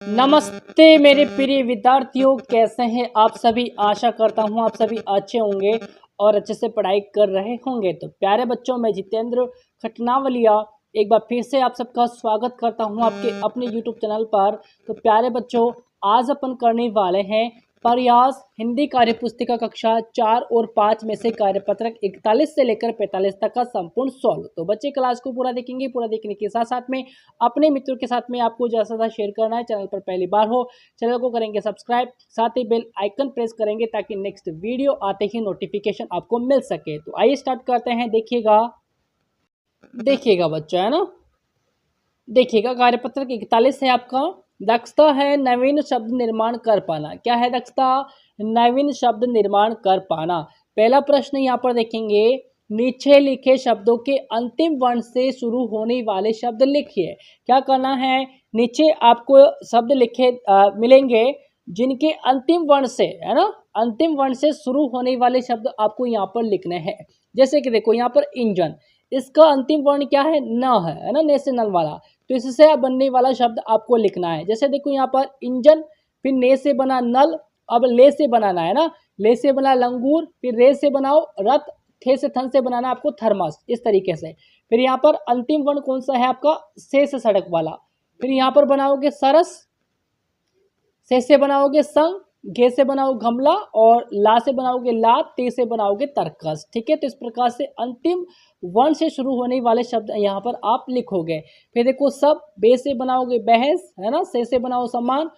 नमस्ते मेरे प्रिय विद्यार्थियों, कैसे हैं आप सभी। आशा करता हूं आप सभी अच्छे होंगे और अच्छे से पढ़ाई कर रहे होंगे। तो प्यारे बच्चों, मैं जितेंद्र खटनावलिया एक बार फिर से आप सबका स्वागत करता हूं आपके अपने यूट्यूब चैनल पर। तो प्यारे बच्चों, आज अपन करने वाले हैं प्रयास हिंदी कार्य पुस्तिका कक्षा 4 और 5 में से कार्यपत्रक 41 से लेकर 45 तक का संपूर्ण सॉल्व। तो बच्चे क्लास को पूरा देखेंगे। पूरा देखने के साथ साथ में अपने मित्रों के साथ में आपको जैसा था शेयर करना है। चैनल पर पहली बार हो, चैनल को करेंगे सब्सक्राइब, साथ ही बेल आइकन प्रेस करेंगे ताकि नेक्स्ट वीडियो आते ही नोटिफिकेशन आपको मिल सके। तो आइए स्टार्ट करते हैं। देखिएगा बच्चा, है ना। देखिएगा कार्यपत्रक 41 है आपका। दक्षता है नवीन शब्द निर्माण कर पाना। क्या है दक्षता? नवीन शब्द निर्माण कर पाना। पहला प्रश्न यहाँ पर देखेंगे, नीचे लिखे शब्दों के अंतिम वर्ण से शुरू होने वाले शब्द लिखिए। क्या करना है? नीचे आपको शब्द लिखे मिलेंगे जिनके अंतिम वर्ण से, है ना, अंतिम वर्ण से शुरू होने वाले शब्द आपको यहाँ पर लिखने हैं। जैसे कि देखो यहाँ पर इंजन, इसका अंतिम वर्ण क्या है? न है ना, नेशनल वाला। तो इससे बनने वाला शब्द आपको लिखना है। जैसे देखो यहाँ पर इंजन, फिर ने से बना नल, अब ले से बनाना है ना, ले से बना लंगूर, फिर रे से बनाओ रथ, थे से थन से बनाना आपको थर्मस, इस तरीके से। फिर यहाँ पर अंतिम वर्ण कौन सा है आपका? से सड़क वाला। फिर यहाँ पर बनाओगे सरस, से बनाओगे संग, घे से बनाओ गमला, और ला से बनाओगे लात, ते से बनाओगे तरकस। ठीक है, तो इस प्रकार से अंतिम वर्ण से शुरू होने वाले शब्द यहाँ पर आप लिखोगे। फिर देखो सब, बे से बनाओगे बहस, है ना, से बनाओ सम्मान,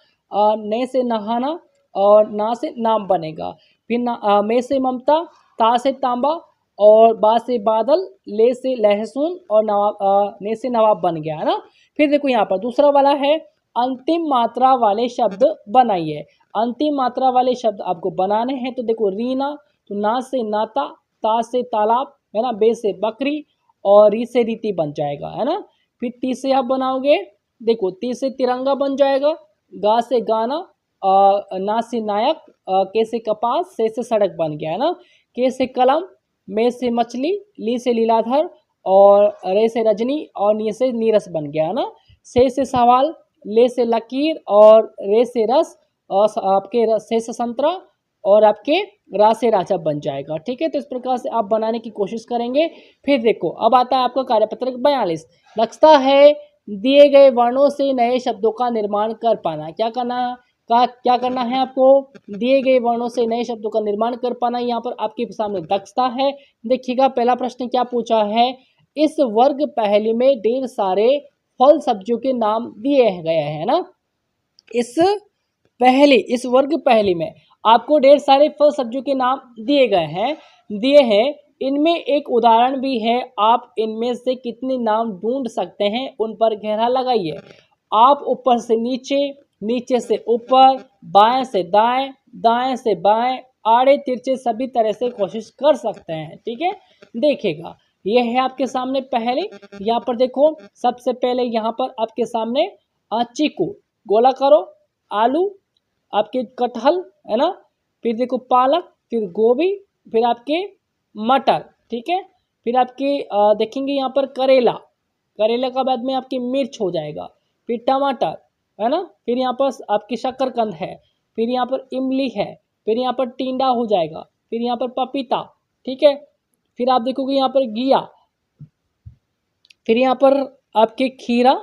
ने से नहाना, और ना से नाम बनेगा। फिर में से ममता, ता से तांबा, और बा से बादल, ले से लहसुन, और नवाब, ने से नवाब बन गया, है ना। फिर देखो यहाँ पर दूसरा वाला है, अंतिम मात्रा वाले शब्द बनाइए। अंतिम मात्रा वाले शब्द आपको बनाने हैं। तो देखो रीना, तो ना से नाता, ता से तालाब, है ना, बे से बकरी, और री से रीति बन जाएगा, है ना। फिर ती से आप बनाओगे, देखो ती से तिरंगा बन जाएगा, गा से गाना, ना से नायक, के से कपास, से सड़क बन गया, है ना। के से कलम, में से मछली, ली से लीलाधर, और रे से रजनी, और नी से नीरस बन गया, है ना। से सवाल, ले से लकीर, और रे से रस, और आपके से संतरा, और आपके रा से राजा बन जाएगा। ठीक है, तो इस प्रकार से आप बनाने की कोशिश करेंगे। फिर देखो अब आता है आपका कार्यपत्रक 42। दक्षता है दिए गए वर्णों से नए शब्दों का निर्माण कर पाना। क्या करना है आपको? दिए गए वर्णों से नए शब्दों का निर्माण कर पाना। यहाँ पर आपके सामने दक्षता है। देखिएगा पहला प्रश्न क्या पूछा है, इस वर्ग पहली में ढेर सारे फल सब्जियों के नाम दिए गए हैं ना। इस वर्ग पहली में आपको ढेर सारे फल सब्जियों के नाम दिए हैं। इनमें एक उदाहरण भी है। आप इनमें से कितने नाम ढूंढ सकते हैं, उन पर घेरा लगाइए। आप ऊपर से नीचे, नीचे से ऊपर, बाएं से दाएं, दाएं से बाएं, आड़े तिरछे सभी तरह से कोशिश कर सकते हैं। ठीक है, देखिएगा ये है आपके सामने पहले। यहाँ पर देखो सबसे पहले यहाँ पर आपके सामने चीकू, गोला करो, आलू, आपके कटहल, है ना, फिर देखो पालक, फिर गोभी, फिर आपके मटर। ठीक है, फिर आपके देखेंगे यहाँ पर करेला, करेला का बाद में आपकी मिर्च हो जाएगा, फिर टमाटर, है ना, फिर यहाँ पर आपकी शकरकंद है, फिर यहाँ पर इमली है, फिर यहाँ पर टिंडा हो जाएगा, फिर यहाँ पर पपीता। ठीक है, फिर आप देखोगे यहाँ पर घिया, फिर यहाँ पर आपके खीरा,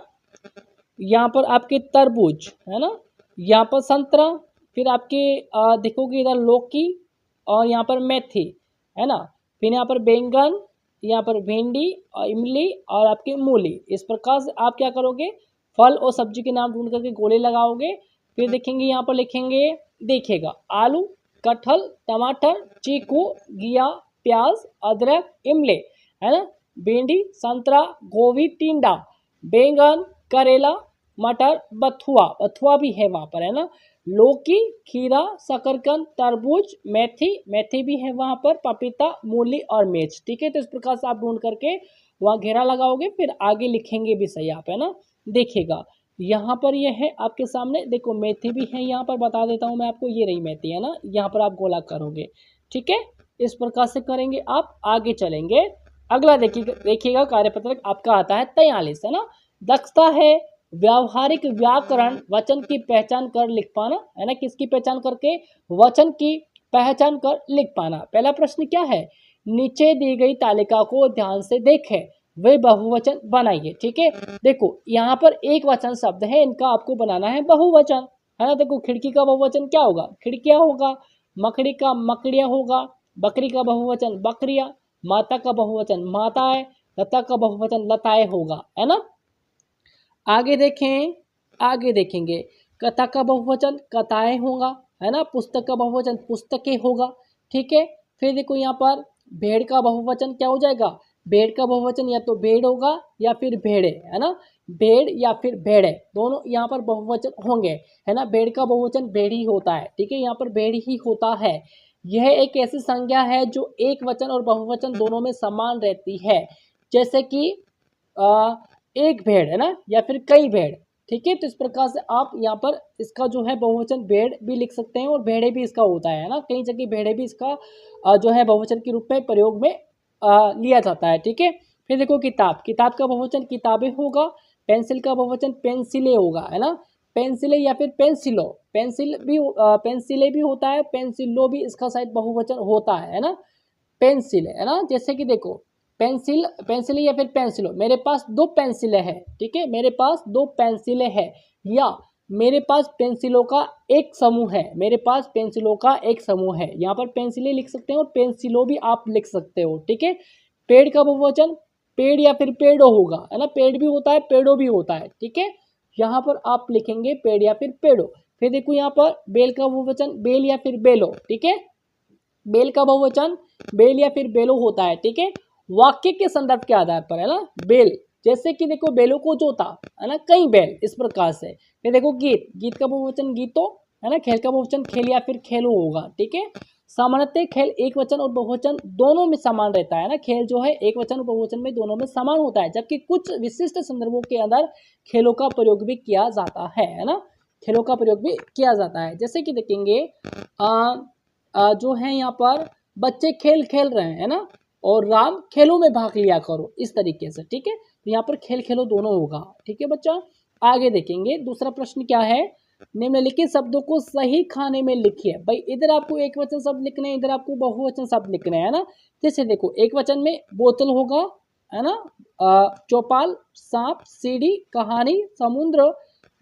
यहाँ पर आपके तरबूज, है ना, यहाँ पर संतरा, फिर आपके देखोगे इधर लौकी, और यहाँ पर मेथी, है ना, फिर यहाँ पर बैंगन, यहाँ पर भिंडी और इमली, और आपकी मूली। इस प्रकार से आप क्या करोगे, फल और सब्जी के नाम ढूंढ करके गोले लगाओगे। फिर देखेंगे यहाँ पर लिखेंगे, देखिएगा आलू, कटहल, टमाटर, चीकू, घिया, प्याज, अदरक, इमली, है ना, भिंडी, संतरा, गोभी, टिंडा, बैंगन, करेला, मटर, बथुआ भी है वहाँ पर, है ना, लौकी, खीरा, शकरकंद, तरबूज, मेथी भी है वहाँ पर, पपीता, मूली और मिर्च। ठीक है, तो इस प्रकार से आप ढूंढ करके वहाँ घेरा लगाओगे, फिर आगे लिखेंगे भी सही आप, है ना। देखिएगा यहाँ पर ये है आपके सामने, देखो मेथी भी है यहाँ पर, बता देता हूँ मैं आपको, ये रही मेथी, है ना, यहाँ पर आप गोला करोगे। ठीक है, इस प्रकार से करेंगे आप, आगे चलेंगे। अगला देखिएगा कार्यपत्रक आपका आता है 43, है ना। दक्षता है व्यावहारिक व्याकरण वचन की पहचान कर लिख पाना, है ना, किसकी पहचान करके, वचन की पहचान कर लिख पाना। पहला प्रश्न क्या है, नीचे दी गई तालिका को ध्यान से देखें, वे बहुवचन बनाइए। ठीक है, देखो यहाँ पर एक वचन शब्द है, इनका आपको बनाना है बहुवचन, है ना। देखो खिड़की का बहुवचन क्या होगा, खिड़कियां होगा, मकड़ी का मकड़िया होगा, बकरी का बहुवचन बकरिया, माता का बहुवचन माताएं, लता का बहुवचन लताएं होगा, है ना। आगे देखें, आगे देखेंगे, कथा का बहुवचन कथाएं होगा, है ना। पुस्तक का बहुवचन पुस्तकें होगा। ठीक है, फिर देखो यहाँ पर भेड़ का बहुवचन क्या हो जाएगा, भेड़ का बहुवचन या तो भेड़ होगा या फिर भेड़े, है ना। भेड़ या फिर भेड़े दोनों यहाँ पर बहुवचन होंगे, है ना। भेड़ का बहुवचन भेड़ ही होता है, ठीक है, यहाँ पर भेड़ ही होता है। यह एक ऐसी संज्ञा है जो एक वचन और बहुवचन दोनों में समान रहती है, जैसे कि एक भेड़, है ना, या फिर कई भेड़। ठीक है, तो इस प्रकार से आप यहाँ पर इसका जो है बहुवचन भेड़ भी लिख सकते हैं और भेड़े भी इसका होता है ना, कई जगह भेड़े भी इसका जो है बहुवचन के रूप में प्रयोग में लिया जाता है। ठीक है, फिर देखो किताब, किताब का बहुवचन किताबें होगा, पेंसिल का बहुवचन पेंसिलें होगा, है ना। पेंसिलें या फिर पेंसिलो, पेंसिल भी पेंसिलें भी होता है, पेंसिलो भी इसका शायद बहुवचन होता है ना। पेंसिल, है ना, जैसे कि देखो पेंसिल, पेंसिल या फिर पेंसिलो, मेरे पास दो पेंसिलें हैं। ठीक है, मेरे पास दो पेंसिलें हैं, या मेरे पास पेंसिलों का एक समूह है, मेरे पास पेंसिलों का एक समूह है। यहाँ पर पेंसिलें लिख सकते हो और पेंसिलो भी आप लिख सकते हो। ठीक है, पेड़ का बहुवचन पेड़ या फिर पेड़ो होगा, है ना, पेड़ भी होता है पेड़ो भी होता है। ठीक है, यहाँ पर आप लिखेंगे पेड़ या फिर पेड़ो। फिर देखो यहाँ पर बेल का बहुवचन बेल या फिर बेलो। ठीक है, बेल का बहुवचन बेल या फिर बेलो होता है। ठीक है, वाक्य के संदर्भ के आधार पर, है ना। बेल, जैसे कि देखो बेलों को जोता, है ना, कई बैल, इस प्रकार से। फिर देखो गीत, गीत का बहुवचन गीतो, है ना। खेल का बहुवचन खेल या फिर खेलो होगा। ठीक है, सामान्यतः खेल एक वचन और बहुवचन दोनों में समान रहता है ना, खेल जो है एक वचन और बहुवचन में दोनों में समान होता है, जबकि कुछ विशिष्ट संदर्भों के अंदर खेलों का प्रयोग भी किया जाता है ना, खेलों का प्रयोग भी किया जाता है। जैसे कि देखेंगे जो है यहाँ पर बच्चे खेल खेल रहे हैं ना, और राम खेलों में भाग लिया करो, इस तरीके से। ठीक है, तो यहाँ पर खेल खेलो दोनों होगा। ठीक है बच्चा, आगे देखेंगे दूसरा प्रश्न क्या है, निम्नलिखित शब्दों को सही खाने में लिखिए। भाई इधर आपको एक वचन शब्द लिखने हैं, इधर आपको बहुवचन शब्द लिखने हैं ना। जैसे देखो एक वचन में बोतल होगा, है ना, चौपाल, सांप, सीढ़ी, कहानी, समुद्र,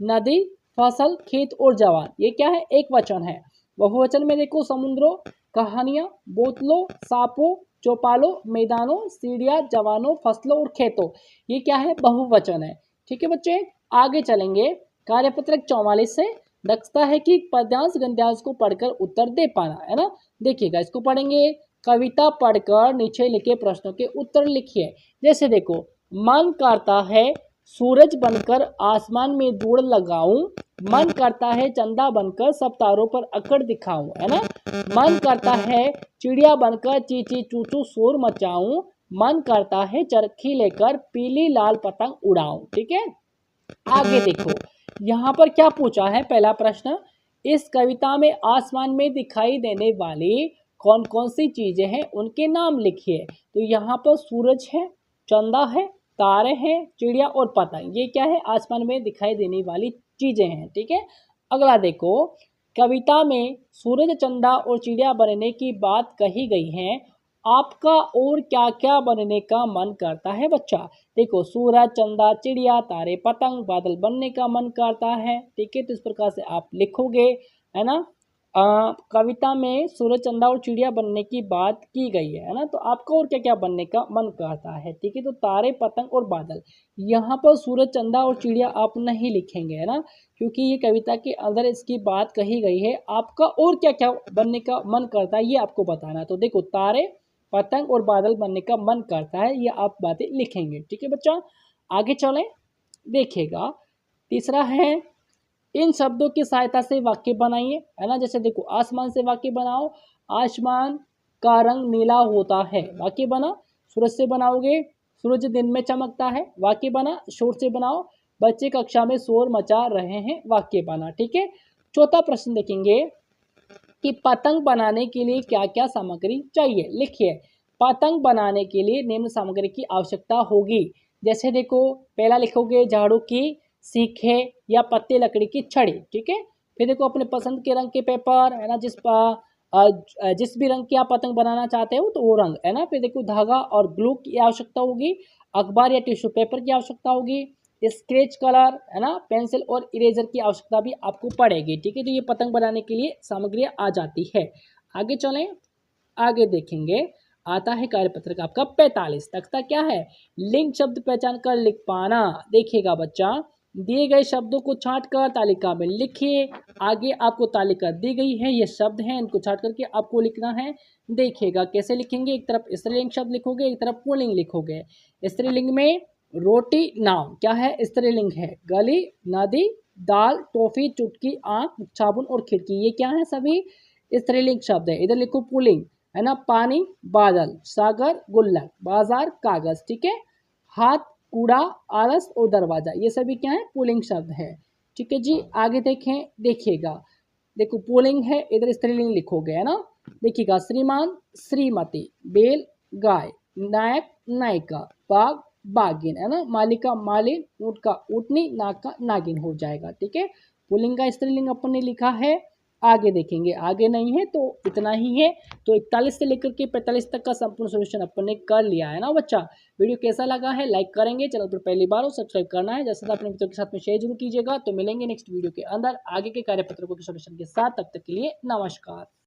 नदी, फसल, खेत और जवान, ये क्या है, एक वचन है। बहुवचन में देखो समुद्रों, कहानियां, बोतलों, सांपों, चौपालों, मैदानों, सीढ़ियां, जवानों, फसलों और खेतों, ये क्या है, बहुवचन है। ठीक है बच्चे, आगे चलेंगे। कार्यपत्रक 44 से दक्षता है कि पद्यांश गद्यांश को पढ़कर उत्तर दे पाना, है ना। देखिएगा इसको पढ़ेंगे, कविता पढ़कर नीचे लिखे प्रश्नों के उत्तर लिखिए। जैसे देखो, मन करता है सूरज बनकर आसमान में दौड़ लगाऊं, मन करता है चंदा बनकर सब तारों पर अकड़ दिखाऊं, है ना। मन करता है चिड़िया बनकर ची ची चू चू शोर मचाऊं, मन करता है चरखी लेकर पीली लाल पतंग उड़ाऊं। ठीक है, आगे देखो यहाँ पर क्या पूछा है, पहला प्रश्न, इस कविता में आसमान में दिखाई देने वाली कौन कौन सी चीजें हैं उनके नाम लिखिए। तो यहाँ पर सूरज है, चंदा है, तारे हैं, चिड़िया और पतंग, ये क्या है, आसमान में दिखाई देने वाली चीजें हैं। ठीक है, अगला देखो, कविता में सूरज, चंदा और चिड़िया बनने की बात कही गई है, आपका और क्या क्या बनने का मन करता है बच्चा। देखो सूरज, चंदा, चिड़िया, तारे, पतंग, बादल बनने का मन करता है। ठीक है, तो इस प्रकार से आप लिखोगे, है ना। कविता में सूरज, चंदा और चिड़िया बनने की बात की गई है ना, तो आपका और क्या क्या बनने का मन करता है। ठीक है, तो तारे, पतंग और बादल, यहाँ पर सूरज, चंदा और चिड़िया आप नहीं लिखेंगे, है ना, क्योंकि ये कविता के अंदर इसकी बात कही गई है। आपका और क्या क्या बनने का मन करता है ये आपको बताना। तो देखो तारे, पतंग और बादल बनने का मन करता है, ये आप बातें लिखेंगे। ठीक है बच्चा, आगे चलें, देखिएगा तीसरा है, इन शब्दों की सहायता से वाक्य बनाइए, है ना। जैसे देखो आसमान से वाक्य बनाओ, आसमान का रंग नीला होता है, वाक्य बना। सूरज से बनाओगे, सूरज दिन में चमकता है, वाक्य बना। शोर से बनाओ, बच्चे कक्षा में शोर मचा रहे हैं, वाक्य बना। ठीक है, चौथा प्रश्न देखेंगे कि पतंग बनाने के लिए क्या क्या सामग्री चाहिए, लिखिए। पतंग बनाने के लिए निम्न सामग्री की आवश्यकता होगी। जैसे देखो पहला लिखोगे झाड़ू की सीखे या पत्ते लकड़ी की छड़ी। ठीक है, फिर देखो अपने पसंद के रंग के पेपर है ना, जिस भी रंग की आप पतंग बनाना चाहते हो तो वो रंग है ना। फिर देखो धागा और ग्लू की आवश्यकता होगी, अखबार या टिश्यू पेपर की आवश्यकता होगी, स्केच कलर है ना, पेंसिल और इरेजर की आवश्यकता भी आपको पड़ेगी। ठीक है, तो ये पतंग बनाने के लिए सामग्री आ जाती है। आगे चलें, आगे देखेंगे, आता है कार्यपत्र का आपका 45। तख्ता क्या है, लिंग शब्द पहचान कर लिख पाना। देखिएगा बच्चा, दिए गए शब्दों को छांट कर तालिका में लिखिए। आगे आपको तालिका दी गई है, ये शब्द हैं, इनको छांट करके आपको लिखना है। देखिएगा कैसे लिखेंगे, एक तरफ स्त्रीलिंग शब्द लिखोगे, एक तरफ पुल्लिंग लिखोगे। स्त्रीलिंग में रोटी नाव क्या है, स्त्रीलिंग है। गली, नदी, दाल, टॉफी, चुटकी, आंख, साबुन और खिड़की, ये क्या है, सभी स्त्रीलिंग शब्द है। इधर लिखो पुल्लिंग है ना, पानी, बादल, सागर, गुल्लक, बाजार, कागज। ठीक है, हाथ, कूड़ा, आलस और दरवाजा, ये सभी क्या है, पुल्लिंग शब्द है। ठीक है जी, आगे देखें, देखिएगा, देखो पुल्लिंग है, इधर स्त्रीलिंग लिखोगे है ना। देखिएगा, श्रीमान, श्रीमती, बैल, गाय, नायक, नायिका, बाघ, बागिन है ना, मालिका, मालिन, ऊँट का ऊँटनी, नाग का नागिन हो जाएगा। ठीक है, पुल्लिंग का स्त्रीलिंग अपन ने लिखा है। आगे देखेंगे, आगे नहीं है तो इतना ही है। तो 41 से लेकर के 45 तक का संपूर्ण सोल्यूशन अपन ने कर लिया है ना बच्चा। वीडियो कैसा लगा है, लाइक करेंगे, चैनल पर पहली बार हो सब्सक्राइब करना है, जैसे अपने मित्रों के साथ में शेयर जरूर कीजिएगा। तो मिलेंगे नेक्स्ट वीडियो के अंदर आगे के कार्यपत्रों के सोल्यूशन के साथ, तब तक के लिए नमस्कार।